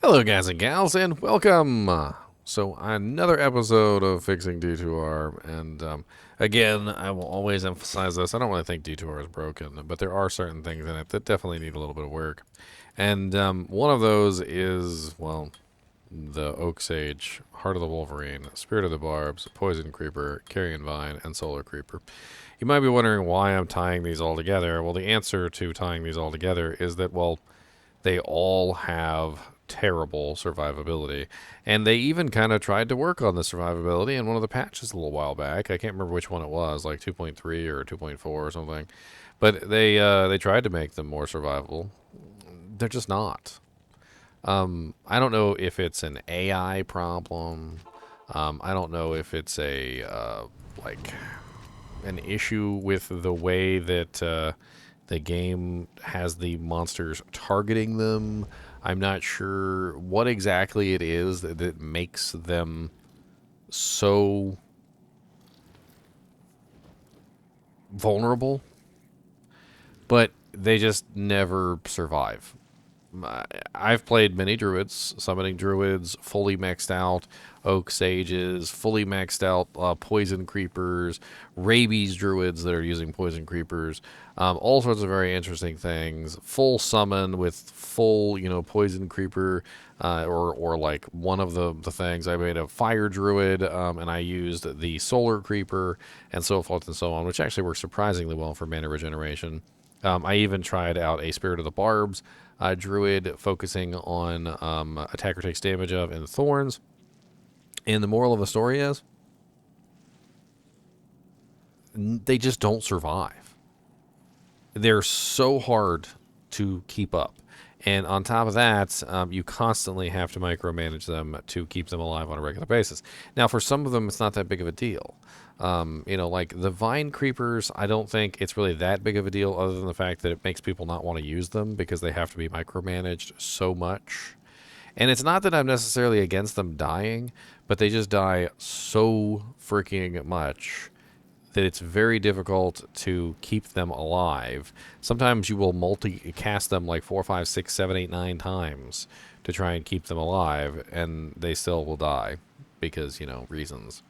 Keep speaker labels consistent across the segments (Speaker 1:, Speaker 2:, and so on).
Speaker 1: Hello, guys and gals, and welcome. So, another episode of Fixing D2R, and again, I will always emphasize this. I don't really think D2R is broken, but there are certain things in it that definitely need a little bit of work. And one of those is, well, the Oak Sage, Heart of the Wolverine, Spirit of the Barbs, Poison Creeper, Carrion Vine, and Solar Creeper. You might be wondering why I'm tying these all together. Well, the answer to tying these all together is that, well, they all have terrible survivability. And they even kind of tried to work on the survivability in one of the patches a little while back. I can't remember which one it was, like 2.3 or 2.4 or something. But they tried to make them more survivable. They're just not. I don't know if it's an AI problem. I don't know if it's a like an issue with the way that the game has the monsters targeting them. I'm not sure what exactly it is that makes them so vulnerable, but they just never survive. I've played many druids, summoning druids, fully maxed out oak sages, fully maxed out poison creepers, rabies druids that are using poison creepers, all sorts of very interesting things. Full summon with full, poison creeper, or like one of the things. I made a fire druid, and I used the solar creeper, and so forth and so on, which actually works surprisingly well for mana regeneration. I even tried out a Spirit of the Barbs druid focusing on attacker takes damage of and thorns. And the moral of the story is they just don't survive. They're so hard to keep up. And on top of that, you constantly have to micromanage them to keep them alive on a regular basis. Now, for some of them, it's not that big of a deal. Like the vine creepers, I don't think it's really that big of a deal other than the fact that it makes people not want to use them because they have to be micromanaged so much. And it's not that I'm necessarily against them dying, but they just die so freaking much that it's very difficult to keep them alive. Sometimes you will multi-cast them like 4, 5, 6, 7, 8, 9 times to try and keep them alive, and they still will die because, reasons.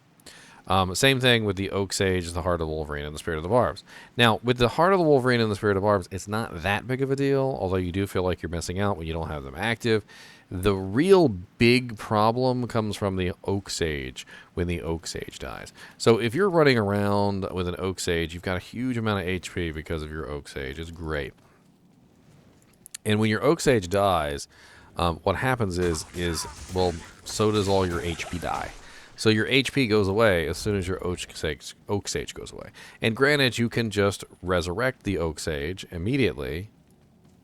Speaker 1: Same thing with the Oak Sage, the Heart of the Wolverine, and the Spirit of the Barbs. Now, with the Heart of the Wolverine and the Spirit of the Barbs, it's not that big of a deal, although you do feel like you're missing out when you don't have them active. The real big problem comes from the Oak Sage when the Oak Sage dies. So if you're running around with an Oak Sage, you've got a huge amount of HP because of your Oak Sage. It's great. And when your Oak Sage dies, what happens is, well, so does all your HP die. So your HP goes away as soon as your Oak Sage goes away. And granted, you can just resurrect the Oak Sage immediately,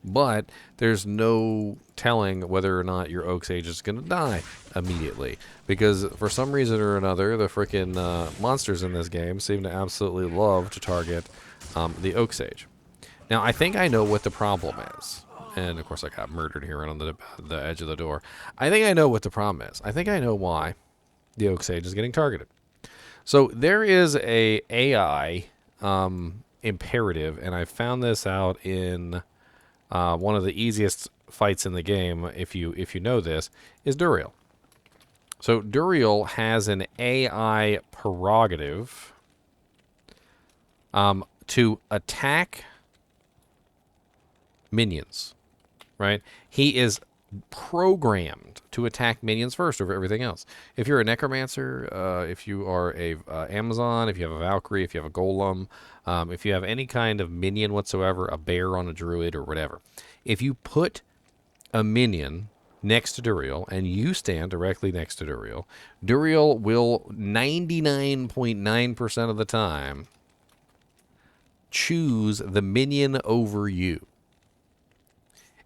Speaker 1: but there's no telling whether or not your Oak Sage is going to die immediately. Because for some reason or another, the freaking monsters in this game seem to absolutely love to target the Oak Sage. Now, I think I know what the problem is. And, of course, I got murdered here right on the edge of the door. I think I know what the problem is. I think I know why the Oak Sage is getting targeted. So there is a AI imperative, and I found this out in one of the easiest fights in the game, if you know this, is Duriel. So Duriel has an AI prerogative to attack minions, right? He is programmed to attack minions first over everything else. If you're a necromancer, if you are a Amazon, if you have a Valkyrie, if you have a golem, if you have any kind of minion whatsoever, a bear on a druid or whatever, if you put a minion next to Duriel and you stand directly next to Duriel, Duriel will 99.9% of the time choose the minion over you.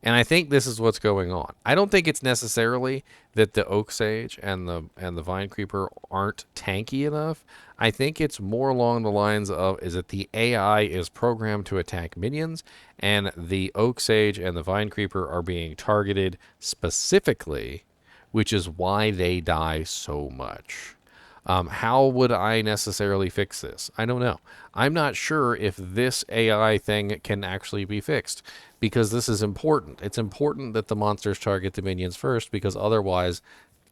Speaker 1: And I think this is what's going on. I don't think it's necessarily that the Oak Sage and the Vine Creeper aren't tanky enough. I think it's more along the lines of is that the AI is programmed to attack minions, and the Oak Sage and the Vine Creeper are being targeted specifically, which is why they die so much. How would I necessarily fix this? I don't know. I'm not sure if this AI thing can actually be fixed because this is important. It's important that the monsters target the minions first because otherwise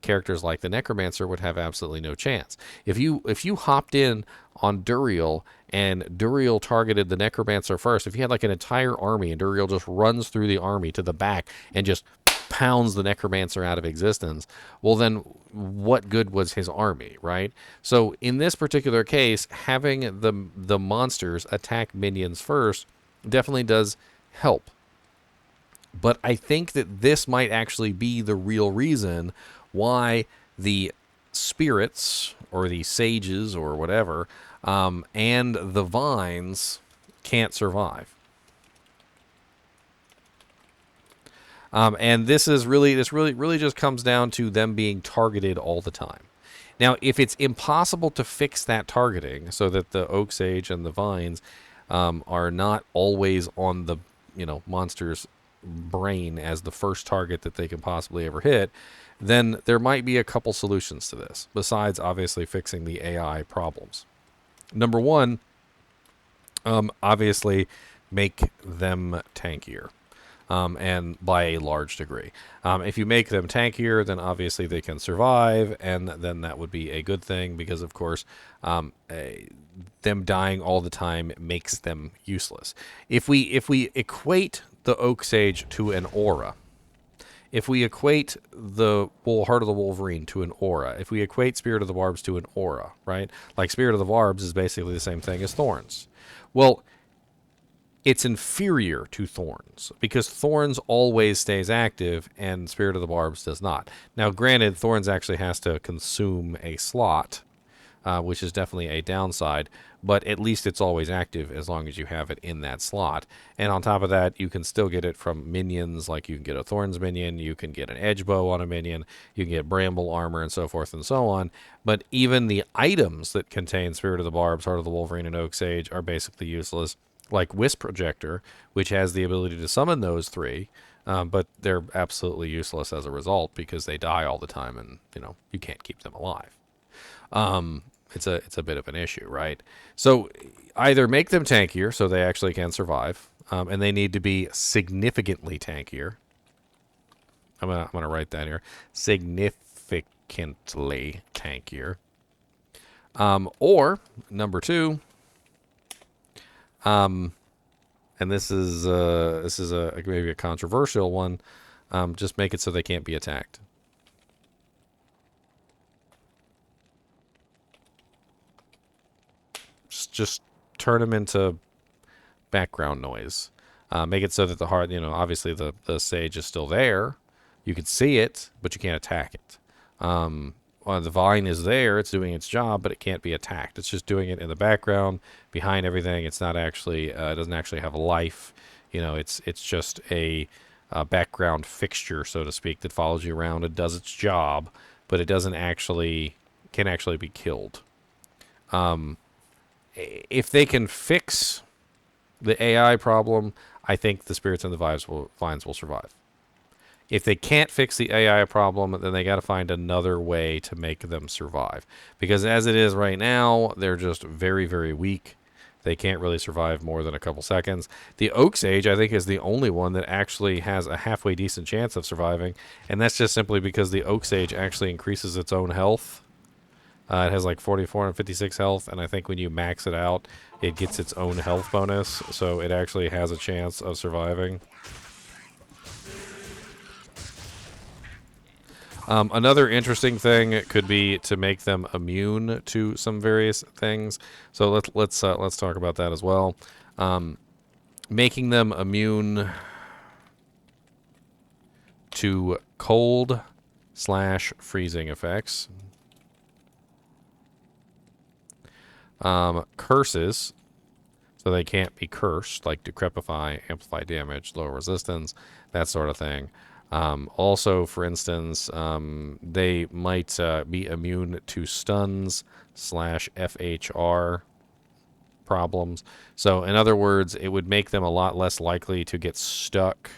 Speaker 1: characters like the Necromancer would have absolutely no chance. If you hopped in on Duriel and Duriel targeted the Necromancer first, if you had like an entire army and Duriel just runs through the army to the back and just pounds the Necromancer out of existence, well then what good was his army, right? So in this particular case, having the monsters attack minions first definitely does help. But I think that this might actually be the real reason why the spirits or the sages or whatever and the vines can't survive. And this really just comes down to them being targeted all the time. Now, if it's impossible to fix that targeting so that the oak sage and the vines are not always on the monster's brain as the first target that they can possibly ever hit, then there might be a couple solutions to this, besides obviously fixing the AI problems. Number one, obviously make them tankier. And by a large degree. If you make them tankier, then obviously they can survive, and then that would be a good thing because, of course, them dying all the time makes them useless. If we equate the Oak Sage to an aura, if we equate the Heart of the Wolverine to an aura, if we equate Spirit of the Barbs to an aura, right? Like Spirit of the Barbs is basically the same thing as Thorns. Well, it's inferior to Thorns because Thorns always stays active and Spirit of the Barbs does not. Now, granted, Thorns actually has to consume a slot, which is definitely a downside, but at least it's always active as long as you have it in that slot. And on top of that, you can still get it from minions, like you can get a Thorns minion, you can get an edge bow on a minion, you can get bramble armor and so forth and so on. But even the items that contain Spirit of the Barbs, Heart of the Wolverine, and Oak Sage are basically useless. Like Wisp Projector, which has the ability to summon those three, but they're absolutely useless as a result because they die all the time, and you can't keep them alive. It's a bit of an issue, right? So either make them tankier so they actually can survive, and they need to be significantly tankier. I'm gonna write that here: significantly tankier. Or number two. And this is maybe a controversial one. Just make it so they can't be attacked. Just turn them into background noise. Make it so that the heart, obviously the sage is still there. You can see it, but you can't attack it. The vine is there, it's doing its job, but it can't be attacked. It's just doing it in the background, behind everything. It's not actually, it doesn't actually have a life. It's just a background fixture, so to speak, that follows you around and does its job, but it can actually be killed. If they can fix the AI problem, I think the spirits and the vines will survive. If they can't fix the AI problem, then they got to find another way to make them survive. Because as it is right now, they're just very, very weak. They can't really survive more than a couple seconds. The Oak Sage, I think, is the only one that actually has a halfway decent chance of surviving. And that's just simply because the Oak Sage actually increases its own health. It has like 44 and 56 health, and I think when you max it out, it gets its own health bonus. So it actually has a chance of surviving. Another interesting thing could be to make them immune to some various things. So let's talk about that as well. Making them immune to cold/freezing effects. Curses, so they can't be cursed, like decrepify, amplify damage, lower resistance, that sort of thing. Also, for instance, they might be immune to stuns/FHR problems. So, in other words, it would make them a lot less likely to get stuck,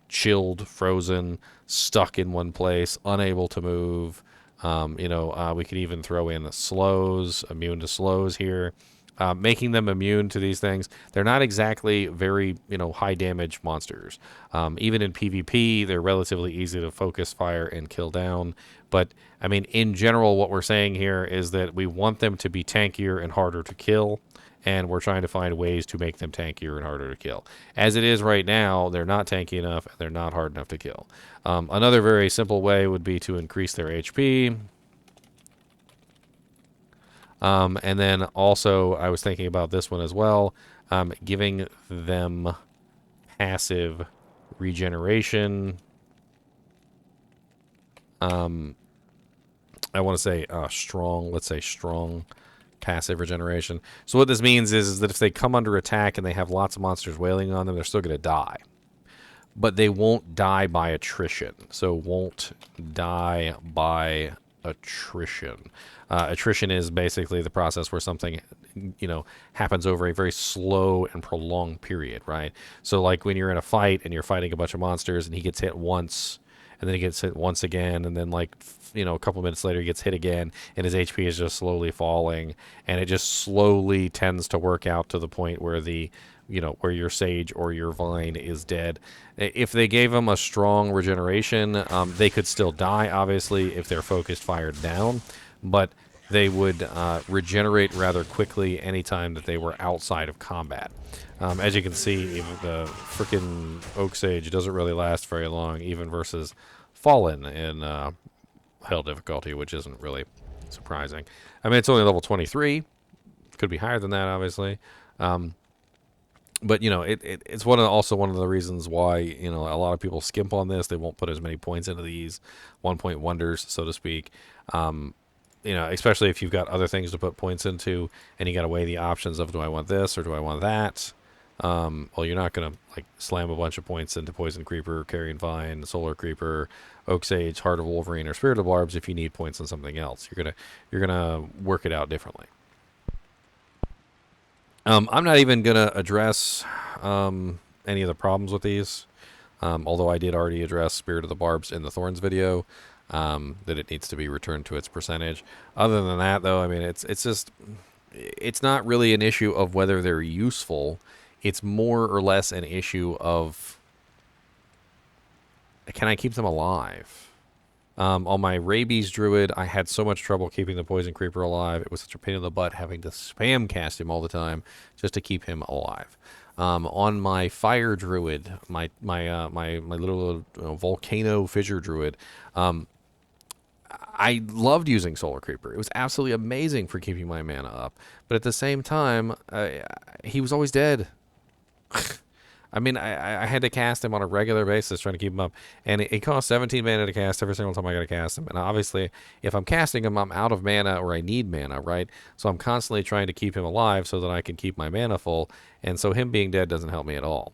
Speaker 1: chilled, frozen, stuck in one place, unable to move, We could even throw in slows, immune to slows here. Making them immune to these things. They're not exactly very, high damage monsters. Even in PvP, they're relatively easy to focus fire and kill down. But, I mean, in general, what we're saying here is that we want them to be tankier and harder to kill, and we're trying to find ways to make them tankier and harder to kill. As it is right now, they're not tanky enough, and they're not hard enough to kill. Another very simple way would be to increase their HP. And then also, I was thinking about this one as well, giving them passive regeneration. I want to say strong, let's say strong passive regeneration. So what this means is that if they come under attack and they have lots of monsters wailing on them, they're still going to die. But they won't die by attrition. So won't die by attrition. Attrition is basically the process where something, happens over a very slow and prolonged period, right? So like when you're in a fight and you're fighting a bunch of monsters and he gets hit once, and then he gets hit once again, and then a couple minutes later he gets hit again, and his HP is just slowly falling, and it just slowly tends to work out to the point where where your sage or your vine is dead. If they gave them a strong regeneration, they could still die, obviously, if they're focused fired down, but they would regenerate rather quickly anytime that they were outside of combat. As you can see, the freaking Oak Sage doesn't really last very long, even versus Fallen in Hell difficulty, which isn't really surprising. I mean, it's only level 23. Could be higher than that, obviously. But it's also one of the reasons why a lot of people skimp on this. They won't put as many points into these 1-point wonders, so to speak. Especially if you've got other things to put points into, and you got to weigh the options of, do I want this or do I want that? Well, you're not gonna slam a bunch of points into Poison Creeper, Carrion Vine, Solar Creeper, Oak Sage, Heart of Wolverine, or Spirit of Barbs if you need points on something else. You're gonna work it out differently. I'm not even gonna address any of the problems with these, although I did already address Spirit of the Barbs in the Thorns video. That it needs to be returned to its percentage. Other than that, though, I mean, it's not really an issue of whether they're useful. It's more or less an issue of, can I keep them alive? On my Rabies Druid, I had so much trouble keeping the Poison Creeper alive. It was such a pain in the butt having to spam cast him all the time just to keep him alive. On my Fire Druid, my little Volcano Fissure Druid, I loved using Solar Creeper. It was absolutely amazing for keeping my mana up. But at the same time, he was always dead. I mean, I had to cast him on a regular basis trying to keep him up. And it cost 17 mana to cast every single time I got to cast him. And obviously, if I'm casting him, I'm out of mana or I need mana, right? So I'm constantly trying to keep him alive so that I can keep my mana full. And so him being dead doesn't help me at all.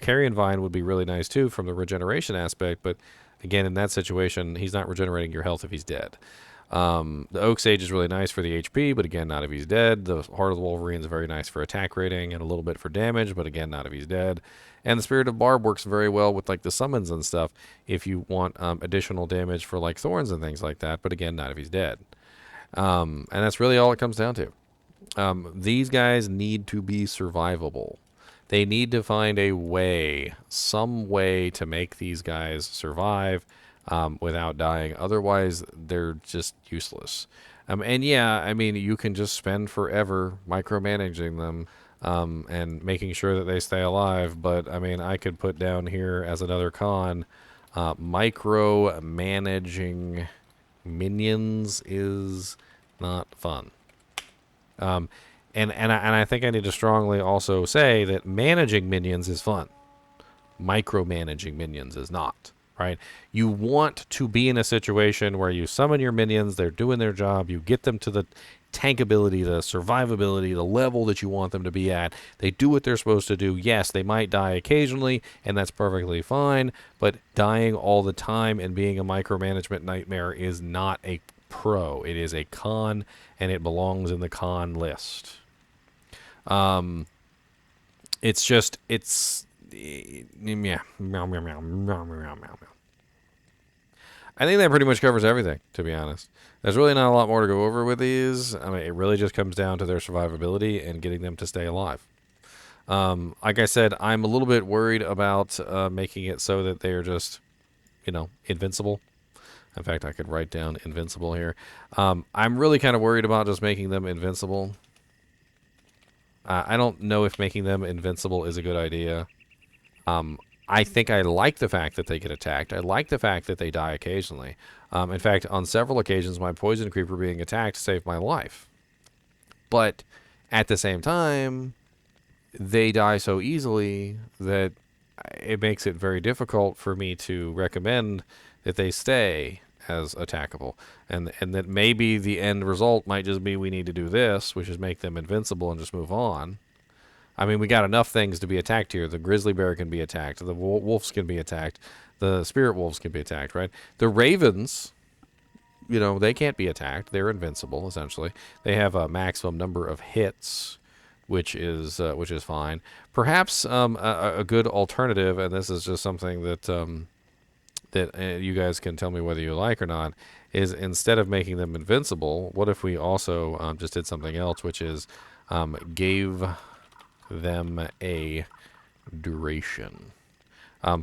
Speaker 1: Carrion Vine would be really nice too from the regeneration aspect, but again, in that situation, he's not regenerating your health if he's dead. The Oak Sage is really nice for the HP, but again, not if he's dead. The Heart of the Wolverine is very nice for attack rating and a little bit for damage, but again, not if he's dead. And the Spirit of Barb works very well with the summons and stuff if you want additional damage for thorns and things like that, but again, not if he's dead. And that's really all it comes down to. These guys need to be survivable. They need to find a way, some way to make these guys survive without dying. Otherwise, they're just useless. And yeah, I mean, you can just spend forever micromanaging them and making sure that they stay alive. But, I mean, I could put down here as another con, micromanaging minions is not fun. And I think I need to strongly also say that managing minions is fun. Micromanaging minions is not, right? You want to be in a situation where you summon your minions, they're doing their job, you get them to the tankability, the survivability, the level that you want them to be at. They do what they're supposed to do. Yes, they might die occasionally, and that's perfectly fine, but dying all the time and being a micromanagement nightmare is not a pro. It is a con, and it belongs in the con list. It's just, yeah. I think that pretty much covers everything, to be honest. There's really not a lot more to go over with these. I mean, it really just comes down to their survivability and getting them to stay alive. Like I said, I'm a little bit worried about making it so that they're just, invincible. In fact, I could write down invincible here. I'm really kind of worried about just making them invincible. I don't know if making them invincible is a good idea. I think I like the fact that they get attacked. I like the fact that they die occasionally. In fact, on several occasions, my poison creeper being attacked saved my life. But at the same time, they die so easily that it makes it very difficult for me to recommend that they stay as attackable. And that maybe the end result might just be we need to do this, which is make them invincible and just move on. I mean, we got enough things to be attacked here. The grizzly bear can be attacked. The wolves can be attacked. The spirit wolves can be attacked, right? The ravens, they can't be attacked. They're invincible, essentially. They have a maximum number of hits, which is fine. Perhaps a good alternative, and this is just something that you guys can tell me whether you like or not, is instead of making them invincible, what if we also just did something else, which is gave them a duration.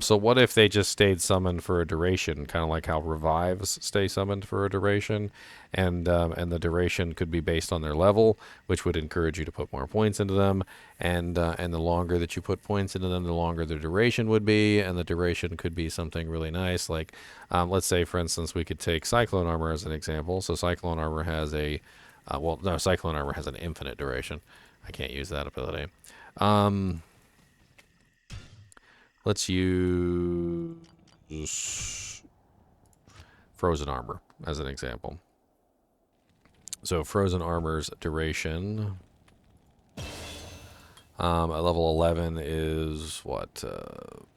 Speaker 1: So what if they just stayed summoned for a duration, kind of like how revives stay summoned for a duration, and the duration could be based on their level, which would encourage you to put more points into them, and the longer that you put points into them, the longer the duration would be, and the duration could be something really nice, like let's say, for instance, we could take Cyclone Armor as an example. So Cyclone Armor has Cyclone Armor has an infinite duration. I can't use that ability. Let's use Frozen Armor as an example. So Frozen Armor's duration at level 11 is what,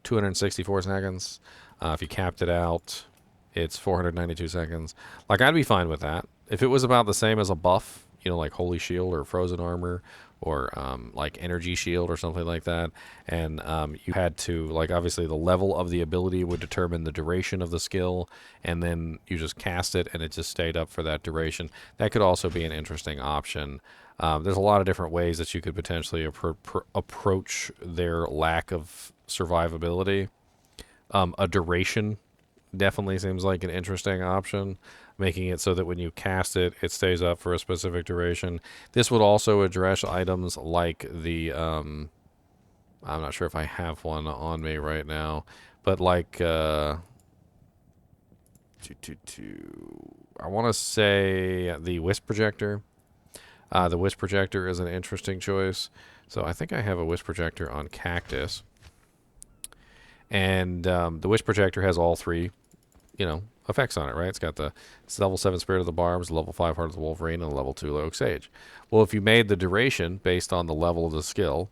Speaker 1: 264 seconds. If you capped it out, it's 492 seconds. Like, I'd be fine with that. If it was about the same as a buff, like Holy Shield or Frozen Armor, or like Energy Shield or something like that, and you had to, like, obviously the level of the ability would determine the duration of the skill, and then you just cast it and it just stayed up for that duration. That could also be an interesting option. There's a lot of different ways that you could potentially approach their lack of survivability. A duration definitely seems like an interesting option, making it so that when you cast it, it stays up for a specific duration. This would also address items like the, I'm not sure if I have one on me right now, but like, I want to say the Wisp Projector. The Wisp Projector is an interesting choice. So I think I have a Wisp Projector on Cactus. And the Wisp Projector has all three, effects on it, right? It's level 7 Spirit of the Barbs, level 5 Heart of the Wolverine, and level 2 Oak Sage. Well, if you made the duration based on the level of the skill,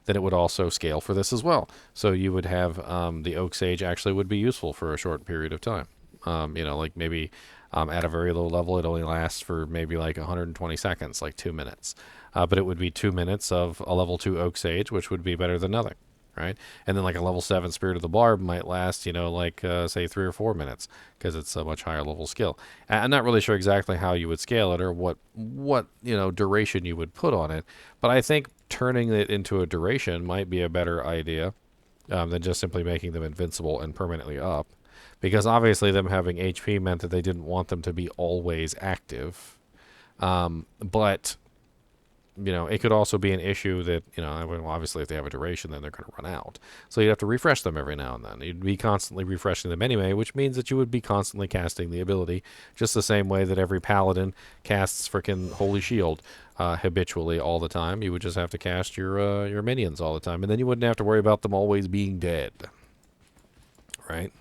Speaker 1: then it would also scale for this as well. So you would have the Oak Sage actually would be useful for a short period of time. Like maybe at a very low level, it only lasts for maybe like 120 seconds, like 2 minutes. But it would be 2 minutes of a level 2 Oak Sage, which would be better than nothing. Right? And then like a level 7 Spirit of the Barb might last, say 3 or 4 minutes, because it's a much higher level skill. I'm not really sure exactly how you would scale it or what duration you would put on it, but I think turning it into a duration might be a better idea than just simply making them invincible and permanently up, because obviously them having HP meant that they didn't want them to be always active. But it could also be an issue that, obviously if they have a duration, then they're going to run out. So you'd have to refresh them every now and then. You'd be constantly refreshing them anyway, which means that you would be constantly casting the ability, just the same way that every paladin casts frickin' Holy Shield habitually all the time. You would just have to cast your minions all the time, and then you wouldn't have to worry about them always being dead. Right?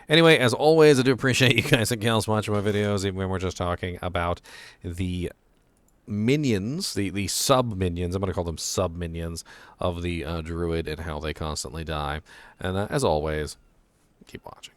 Speaker 1: Anyway, as always, I do appreciate you guys and gals watching my videos, even when we're just talking about the minions, the sub-minions, I'm going to call them sub-minions of the Druid and how they constantly die. And as always, keep watching.